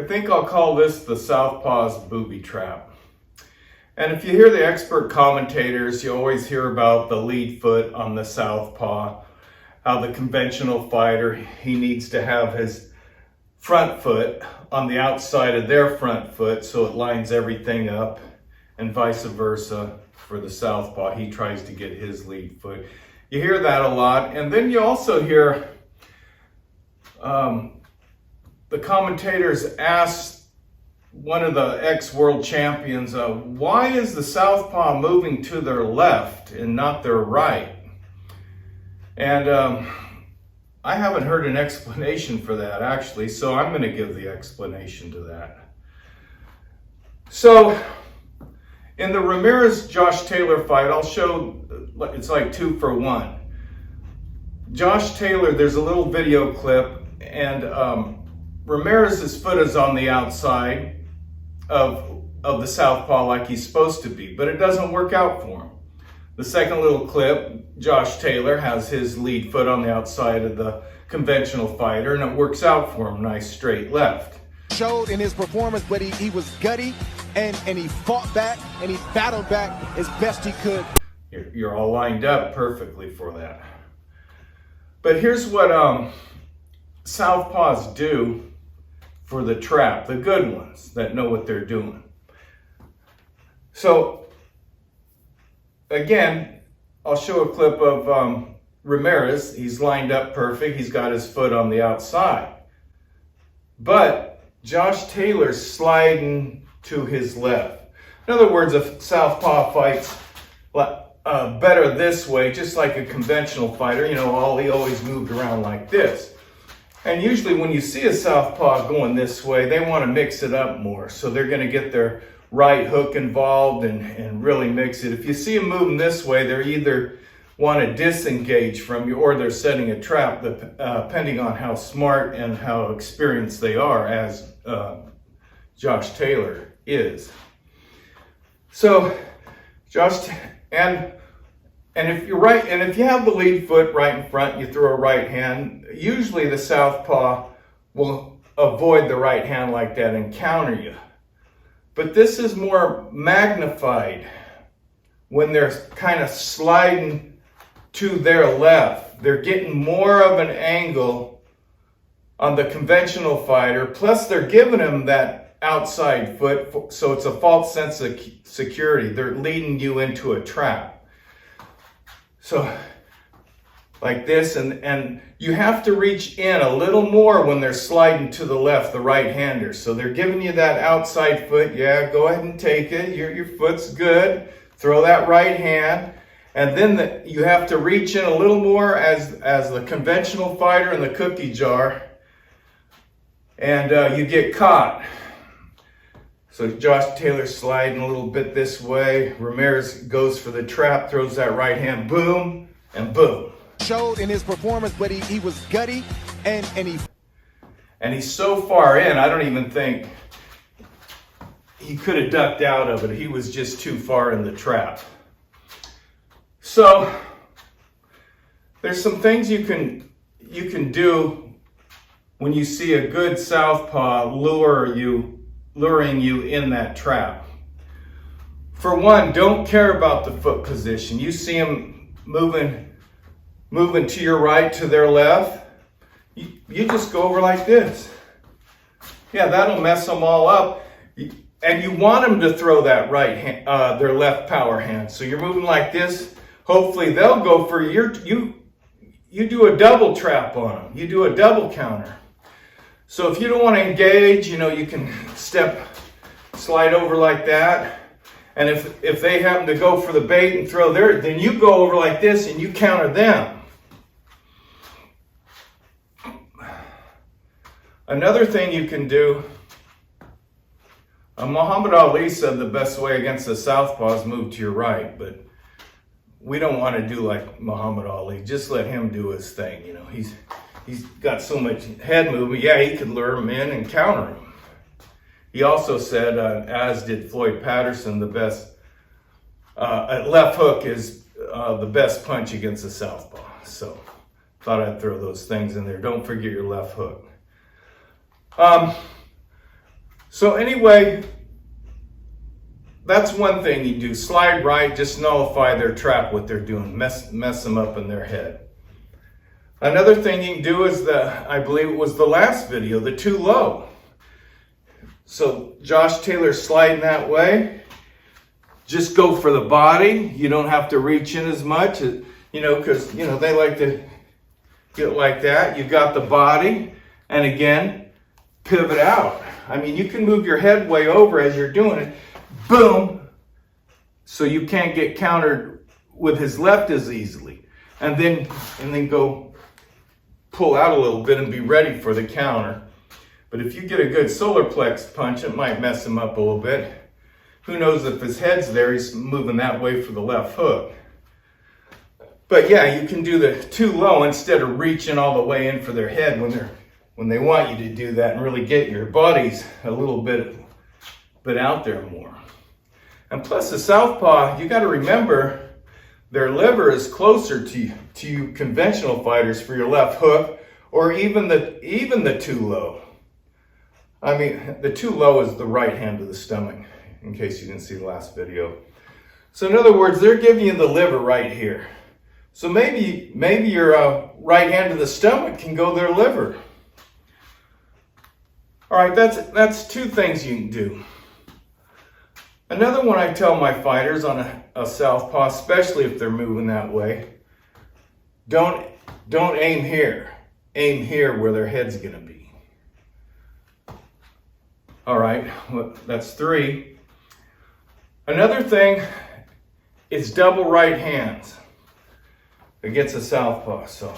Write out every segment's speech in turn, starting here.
think I'll call this the Southpaw's booby trap. And if you hear the expert commentators, you always hear about the lead foot on the Southpaw, how the conventional fighter, he needs to have his front foot on the outside of their front foot so it lines everything up, and vice versa for the Southpaw. He tries to get his lead foot. You hear that a lot. And then you also hear the commentators ask one of the ex-world champions, why is the Southpaw moving to their left and not their right? And I haven't heard an explanation for that, actually, so I'm going to give the explanation to that. So, in the Ramirez-Josh Taylor fight, I'll show, it's like 2 for 1. Josh Taylor, there's a little video clip, and Ramirez's foot is on the outside of the Southpaw like he's supposed to be, but it doesn't work out for him. The second little clip, Josh Taylor has his lead foot on the outside of the conventional fighter, and it works out for him, nice straight left. Showed in his performance, but he was gutty, and he fought back, and he battled back as best he could. You're all lined up perfectly for that. But here's what Southpaws do for the trap, the good ones that know what they're doing. So, again, I'll show a clip of Ramirez. He's lined up perfect. He's got his foot on the outside. But Josh Taylor's sliding to his left. In other words, a Southpaw fights better this way, just like a conventional fighter. You know, he always moved around like this. And usually when you see a Southpaw going this way, they want to mix it up more. So they're going to get their right hook involved and really mix it. If you see them moving this way, they're either want to disengage from you or they're setting a trap, depending on how smart and how experienced they are, as Josh Taylor is. So and if you're right, and if you have the lead foot right in front, you throw a right hand, usually the Southpaw will avoid the right hand like that and counter you. But this is more magnified when they're kind of sliding to their left. They're getting more of an angle on the conventional fighter, plus they're giving him that outside foot, so it's a false sense of security. They're leading you into a trap. So, like this, and you have to reach in a little more when they're sliding to the left, the right-hander. So they're giving you that outside foot. Yeah, go ahead and take it. Your foot's good. Throw that right hand. And then you have to reach in a little more as the conventional fighter in the cookie jar. And you get caught. So Josh Taylor sliding a little bit this way. Ramirez goes for the trap, throws that right hand, boom, and boom. Showed in his performance, but he was gutty, and he's so far in, I don't even think he could have ducked out of it. He was just too far in the trap. So there's some things you can do when you see a good Southpaw luring you in that trap. For one, don't care about the foot position. You see them moving to your right, to their left, you just go over like this. Yeah, that'll mess them all up. And you want them to throw that right hand, their left power hand. So you're moving like this. Hopefully they'll go for you do a double trap on them. You do a double counter. So if you don't want to engage, you can slide over like that. And if they happen to go for the bait and throw then you go over like this and you counter them. Another thing you can do, Muhammad Ali said the best way against the Southpaw is move to your right, but we don't want to do like Muhammad Ali. Just let him do his thing. He's got so much head movement. Yeah, he could lure him in and counter him. He also said, as did Floyd Patterson, the best left hook is the best punch against the Southpaw. So thought I'd throw those things in there. Don't forget your left hook. So anyway, that's one thing you do. Slide right, just nullify their trap, what they're doing, mess them up in their head. Another thing you can do is I believe it was the last video, the too low. So Josh Taylor's sliding that way. Just go for the body. You don't have to reach in as much, because, they like to get like that. You got the body, and again, pivot out. I mean, you can move your head way over as you're doing it. Boom! So you can't get countered with his left as easily. And then go pull out a little bit and be ready for the counter. But if you get a good solar plex punch, it might mess him up a little bit. Who knows if his head's there, he's moving that way for the left hook. But yeah, you can do the too low instead of reaching all the way in for their head when they want you to do that and really get your bodies a little bit out there more. And plus the Southpaw, you got to remember their liver is closer to you conventional fighters for your left hook, or even the too low. I mean, the too low is the right hand to the stomach, in case you didn't see the last video. So in other words, they're giving you the liver right here. So maybe your right hand to the stomach can go their liver. All right, that's two things you can do. Another one I tell my fighters on a southpaw, especially if they're moving that way, don't aim here. Aim here where their head's gonna be. All right, well, that's three. Another thing is double right hands against a southpaw. So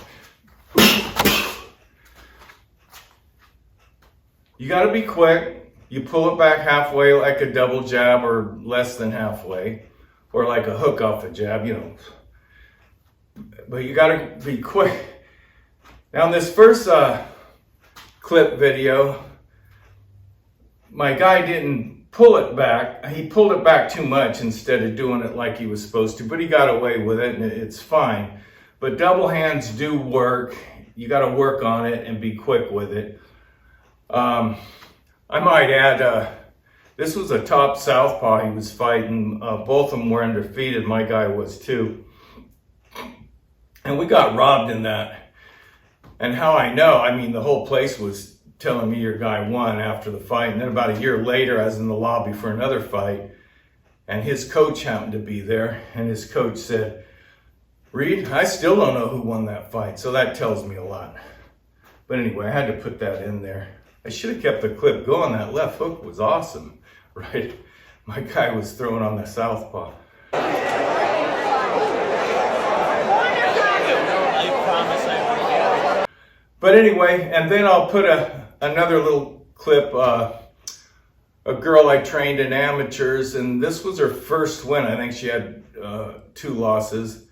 you got to be quick. You pull it back halfway like a double jab, or less than halfway, or like a hook off a jab, But you got to be quick. Now in this first clip video, my guy didn't pull it back. He pulled it back too much instead of doing it like he was supposed to, but he got away with it and it's fine. But double hands do work. You got to work on it and be quick with it. I might add, this was a top southpaw he was fighting. Both of them were undefeated. My guy was too. And we got robbed in that. And how I know, I mean, the whole place was telling me your guy won after the fight. And then about a year later, I was in the lobby for another fight. And his coach happened to be there. And his coach said, "Reed, I still don't know who won that fight." So that tells me a lot. But anyway, I had to put that in there. I should have kept the clip going. That left hook was awesome, right? My guy was throwing on the southpaw. But anyway, and then I'll put another little clip. A girl I trained in amateurs, and this was her first win. I think she had 2 losses,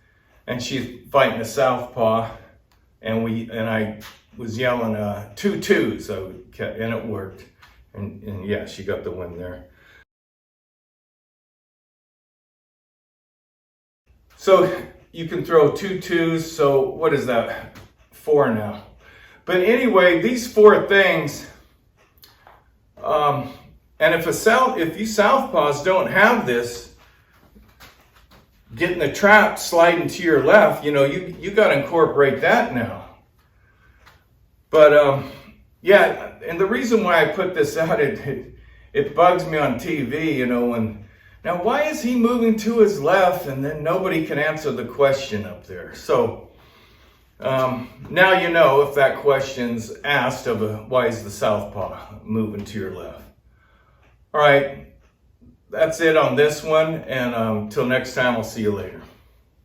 and she's fighting a southpaw, and I was yelling 2-2, so and it worked, and yeah, she got the win there. So you can throw 2-2s. So what is that? 4 now. But anyway, these 4 things. And if you southpaws don't have this, getting the trap sliding to your left, you got to incorporate that now. But yeah, and the reason why I put this out, it bugs me on TV, now why is he moving to his left and then nobody can answer the question up there? So now you know if that question's asked why is the southpaw moving to your left? All right, that's it on this one, and till next time, I'll see you later.